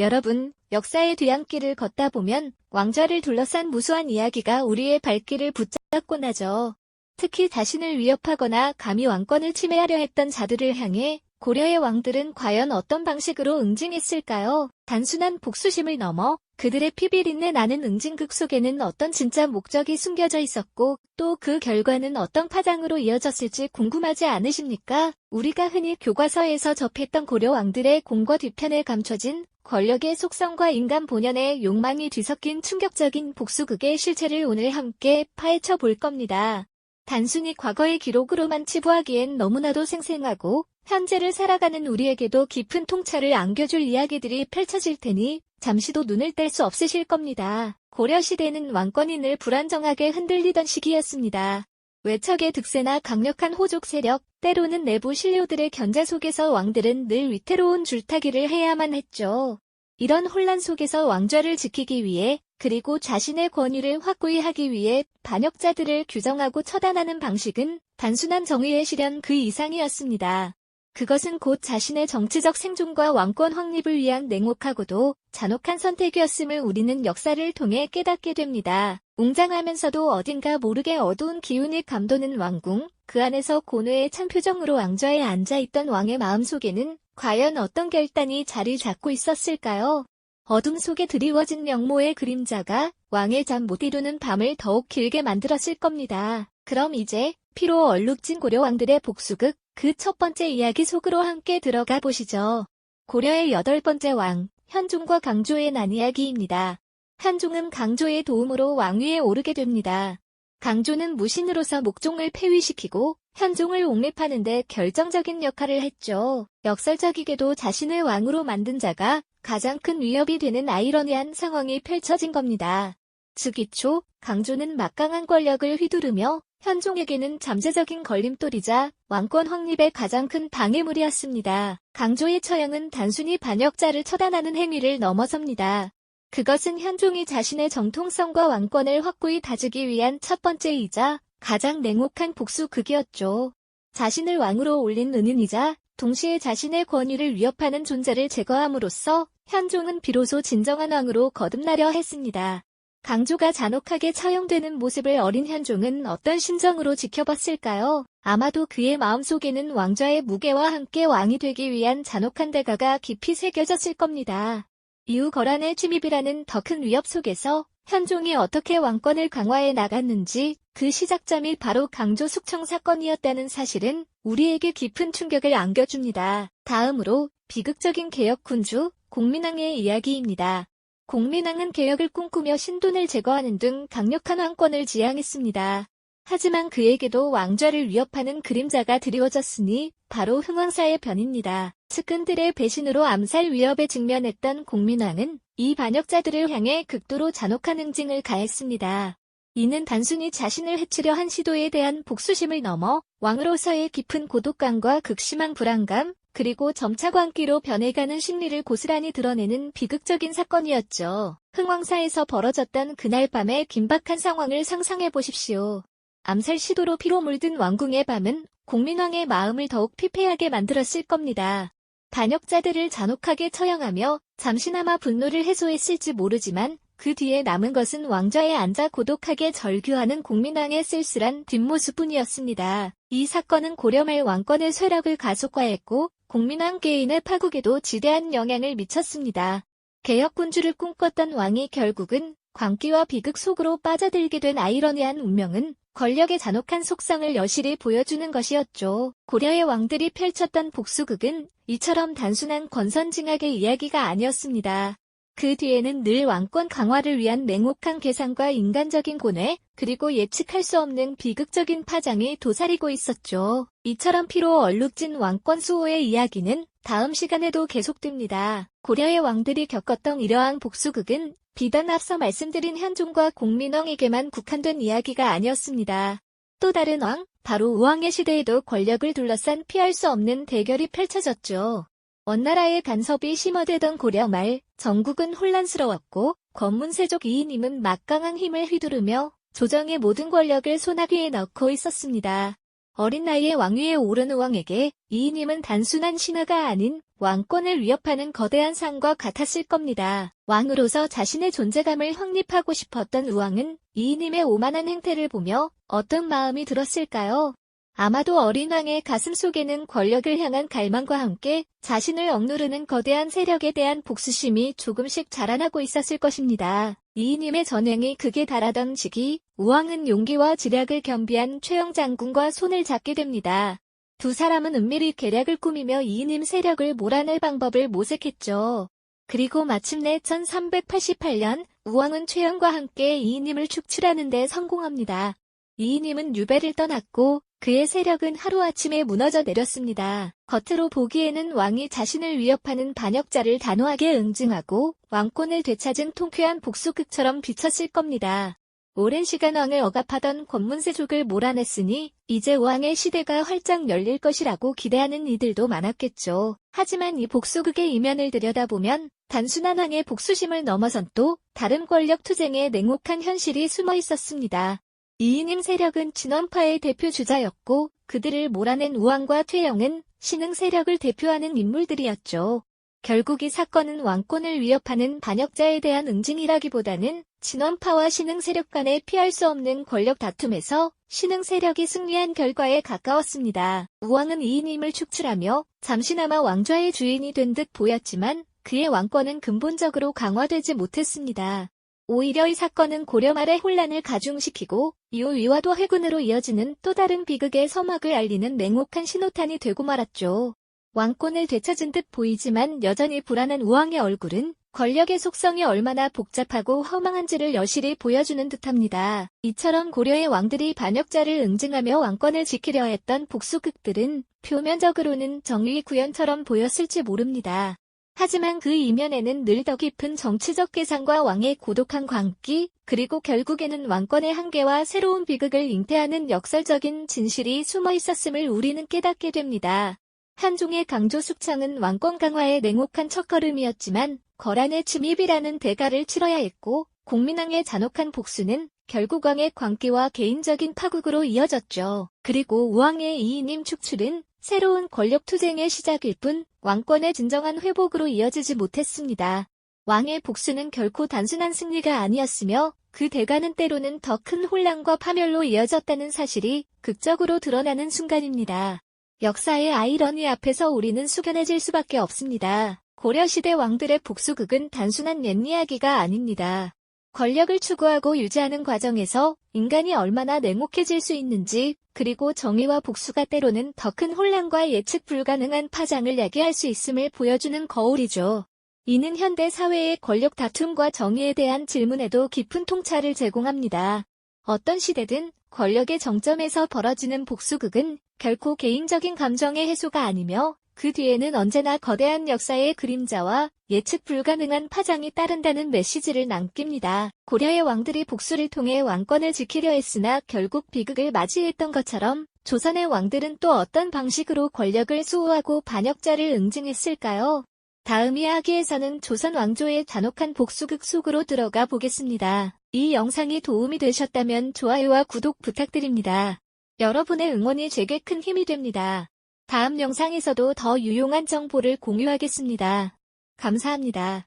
여러분, 역사의 뒤안길을 걷다 보면 왕좌를 둘러싼 무수한 이야기가 우리의 발길을 붙잡곤 하죠. 특히 자신을 위협하거나 감히 왕권을 침해하려 했던 자들을 향해 고려의 왕들은 과연 어떤 방식으로 응징했을까요? 단순한 복수심을 넘어 그들의 피비린내 나는 응징극 속에는 어떤 진짜 목적이 숨겨져 있었고 또 그 결과는 어떤 파장으로 이어졌을지 궁금하지 않으십니까? 우리가 흔히 교과서에서 접했던 고려 왕들의 공과 뒤편에 감춰진 권력의 속성과 인간 본연의 욕망이 뒤섞인 충격적인 복수극의 실체를 오늘 함께 파헤쳐 볼 겁니다. 단순히 과거의 기록으로만 치부하기엔 너무나도 생생하고 현재를 살아가는 우리에게도 깊은 통찰을 안겨줄 이야기들이 펼쳐질 테니 잠시도 눈을 뗄 수 없으실 겁니다. 고려시대는 왕권이 늘 불안정하게 흔들리던 시기였습니다. 외척의 득세나 강력한 호족 세력, 때로는 내부 신료들의 견제 속에서 왕들은 늘 위태로운 줄타기를 해야만 했죠. 이런 혼란 속에서 왕좌를 지키기 위해 그리고 자신의 권위를 확고히 하기 위해 반역자들을 규정하고 처단하는 방식은 단순한 정의의 실현 그 이상이었습니다. 그것은 곧 자신의 정치적 생존과 왕권 확립을 위한 냉혹하고도 잔혹한 선택이었음을 우리는 역사를 통해 깨닫게 됩니다. 웅장하면서도 어딘가 모르게 어두운 기운이 감도는 왕궁, 그 안에서 고뇌의 창표정으로 왕좌에 앉아있던 왕의 마음속에는 과연 어떤 결단이 자리 잡고 있었을까요? 어둠 속에 드리워진 영모의 그림자가 왕의 잠 못 이루는 밤을 더욱 길게 만들었을 겁니다. 그럼 이제 피로 얼룩진 고려 왕들의 복수극, 그 첫 번째 이야기 속으로 함께 들어가 보시죠. 고려의 8번째 왕, 현종과 강조의 난 이야기입니다. 현종은 강조의 도움으로 왕위에 오르게 됩니다. 강조는 무신으로서 목종을 폐위시키고 현종을 옹립하는 데 결정적인 역할을 했죠. 역설적이게도 자신을 왕으로 만든 자가 가장 큰 위협이 되는 아이러니한 상황이 펼쳐진 겁니다. 즉위초 강조는 막강한 권력을 휘두르며 현종에게는 잠재적인 걸림돌이자 왕권 확립의 가장 큰 방해물이었습니다. 강조의 처형은 단순히 반역자를 처단하는 행위를 넘어섭니다. 그것은 현종이 자신의 정통성과 왕권을 확고히 다지기 위한 첫 번째이자 가장 냉혹한 복수극이었죠. 자신을 왕으로 올린 은인이자 동시에 자신의 권위를 위협하는 존재를 제거함으로써 현종은 비로소 진정한 왕으로 거듭나려 했습니다. 강조가 잔혹하게 처형되는 모습을 어린 현종은 어떤 심정으로 지켜봤을까요? 아마도 그의 마음속에는 왕좌의 무게와 함께 왕이 되기 위한 잔혹한 대가가 깊이 새겨졌을 겁니다. 이후 거란의 침입이라는 더 큰 위협 속에서 현종이 어떻게 왕권을 강화해 나갔는지 그 시작점이 바로 강조 숙청 사건이었다는 사실은 우리에게 깊은 충격을 안겨줍니다. 다음으로 비극적인 개혁군주 공민왕의 이야기입니다. 공민왕은 개혁을 꿈꾸며 신돈을 제거하는 등 강력한 왕권을 지향했습니다. 하지만 그에게도 왕좌를 위협하는 그림자가 드리워졌으니 바로 흥왕사의 변입니다. 측근들의 배신으로 암살 위협에 직면했던 공민왕은 이 반역자들을 향해 극도로 잔혹한 응징을 가했습니다. 이는 단순히 자신을 해치려 한 시도에 대한 복수심을 넘어 왕으로서의 깊은 고독감과 극심한 불안감, 그리고 점차 광기로 변해가는 심리를 고스란히 드러내는 비극적인 사건이었죠. 흥왕사에서 벌어졌던 그날 밤의 긴박한 상황을 상상해 보십시오. 암살 시도로 피로 물든 왕궁의 밤은 공민왕의 마음을 더욱 피폐하게 만들었을 겁니다. 반역자들을 잔혹하게 처형하며 잠시나마 분노를 해소했을지 모르지만 그 뒤에 남은 것은 왕좌에 앉아 고독하게 절규하는 공민왕의 쓸쓸한 뒷모습뿐이었습니다. 이 사건은 고려 말 왕권의 쇠락을 가속화했고 공민왕 개인의 파국에도 지대한 영향을 미쳤습니다. 개혁군주를 꿈꿨던 왕이 결국은 광기와 비극 속으로 빠져들게 된 아이러니한 운명은 권력의 잔혹한 속성을 여실히 보여주는 것이었죠. 고려의 왕들이 펼쳤던 복수극은 이처럼 단순한 권선징악의 이야기가 아니었습니다. 그 뒤에는 늘 왕권 강화를 위한 냉혹한 계산과 인간적인 고뇌, 그리고 예측할 수 없는 비극적인 파장이 도사리고 있었죠. 이처럼 피로 얼룩진 왕권 수호의 이야기는 다음 시간에도 계속됩니다. 고려의 왕들이 겪었던 이러한 복수극은 비단 앞서 말씀드린 현종과 공민왕에게만 국한된 이야기가 아니었습니다. 또 다른 왕, 바로 우왕의 시대에도 권력을 둘러싼 피할 수 없는 대결이 펼쳐졌죠. 원나라의 간섭이 심화되던 고려 말, 전국은 혼란스러웠고 권문세족 2인임은 막강한 힘을 휘두르며 조정의 모든 권력을 손아귀에 넣고 있었습니다. 어린 나이에 왕위에 오른 우왕에게 이이님은 단순한 신하가 아닌 왕권을 위협하는 거대한 상과 같았을 겁니다. 왕으로서 자신의 존재감을 확립하고 싶었던 우왕은 이이님의 오만한 행태를 보며 어떤 마음이 들었을까요? 아마도 어린 왕의 가슴 속에는 권력을 향한 갈망과 함께 자신을 억누르는 거대한 세력에 대한 복수심이 조금씩 자라나고 있었을 것입니다. 이이님의 전횡이 극에 달하던 시기, 우왕은 용기와 지략을 겸비한 최영 장군과 손을 잡게 됩니다. 두 사람은 은밀히 계략을 꾸미며 이이님 세력을 몰아낼 방법을 모색했죠. 그리고 마침내 1388년 우왕은 최영과 함께 이이님을 축출하는 데 성공합니다. 이이님은 유배를 떠났고 그의 세력은 하루아침에 무너져 내렸습니다. 겉으로 보기에는 왕이 자신을 위협하는 반역자를 단호하게 응징하고 왕권을 되찾은 통쾌한 복수극처럼 비쳤을 겁니다. 오랜 시간 왕을 억압하던 권문세족을 몰아냈으니 이제 왕의 시대가 활짝 열릴 것이라고 기대하는 이들도 많았겠죠. 하지만 이 복수극의 이면을 들여다보면 단순한 왕의 복수심을 넘어선 또 다른 권력 투쟁의 냉혹한 현실이 숨어 있었습니다. 이이님 세력은 진원파의 대표 주자였고 그들을 몰아낸 우왕과 퇴영은 신흥 세력을 대표하는 인물들이었죠. 결국 이 사건은 왕권을 위협하는 반역자에 대한 응징이라기보다는 진원파와 신흥 세력 간의 피할 수 없는 권력 다툼에서 신흥 세력이 승리한 결과에 가까웠습니다. 우왕은 이이님을 축출하며 잠시나마 왕좌의 주인이 된 듯 보였지만 그의 왕권은 근본적으로 강화되지 못했습니다. 오히려 이 사건은 고려 말의 혼란을 가중시키고 이후 위화도 해군으로 이어지는 또 다른 비극의 서막을 알리는 냉혹한 신호탄이 되고 말았죠. 왕권을 되찾은 듯 보이지만 여전히 불안한 우왕의 얼굴은 권력의 속성이 얼마나 복잡하고 허망한지를 여실히 보여주는 듯합니다. 이처럼 고려의 왕들이 반역자를 응징하며 왕권을 지키려 했던 복수극들은 표면적으로는 정의 구현처럼 보였을지 모릅니다. 하지만 그 이면에는 늘 더 깊은 정치적 계산과 왕의 고독한 광기, 그리고 결국에는 왕권의 한계와 새로운 비극을 잉태하는 역설적인 진실이 숨어 있었음을 우리는 깨닫게 됩니다. 한종의 강조 숙청은 왕권 강화의 냉혹한 첫걸음이었지만 거란의 침입이라는 대가를 치러야 했고 공민왕의 잔혹한 복수는 결국 왕의 광기와 개인적인 파국으로 이어졌죠. 그리고 우왕의 이이님 축출은 새로운 권력 투쟁의 시작일 뿐 왕권의 진정한 회복으로 이어지지 못했습니다. 왕의 복수는 결코 단순한 승리가 아니었으며 그 대가는 때로는 더 큰 혼란과 파멸로 이어졌다는 사실이 극적으로 드러나는 순간입니다. 역사의 아이러니 앞에서 우리는 숙연해질 수밖에 없습니다. 고려시대 왕들의 복수극은 단순한 옛이야기가 아닙니다. 권력을 추구하고 유지하는 과정에서 인간이 얼마나 냉혹해질 수 있는지, 그리고 정의와 복수가 때로는 더 큰 혼란과 예측 불가능한 파장을 야기할 수 있음을 보여주는 거울이죠. 이는 현대 사회의 권력 다툼과 정의에 대한 질문에도 깊은 통찰을 제공합니다. 어떤 시대든 권력의 정점에서 벌어지는 복수극은 결코 개인적인 감정의 해소가 아니며 그 뒤에는 언제나 거대한 역사의 그림자와 예측 불가능한 파장이 따른다는 메시지를 남깁니다. 고려의 왕들이 복수를 통해 왕권을 지키려 했으나 결국 비극을 맞이했던 것처럼 조선의 왕들은 또 어떤 방식으로 권력을 수호하고 반역자를 응징했을까요? 다음 이야기에서는 조선 왕조의 잔혹한 복수극 속으로 들어가 보겠습니다. 이 영상이 도움이 되셨다면 좋아요와 구독 부탁드립니다. 여러분의 응원이 제게 큰 힘이 됩니다. 다음 영상에서도 더 유용한 정보를 공유하겠습니다. 감사합니다.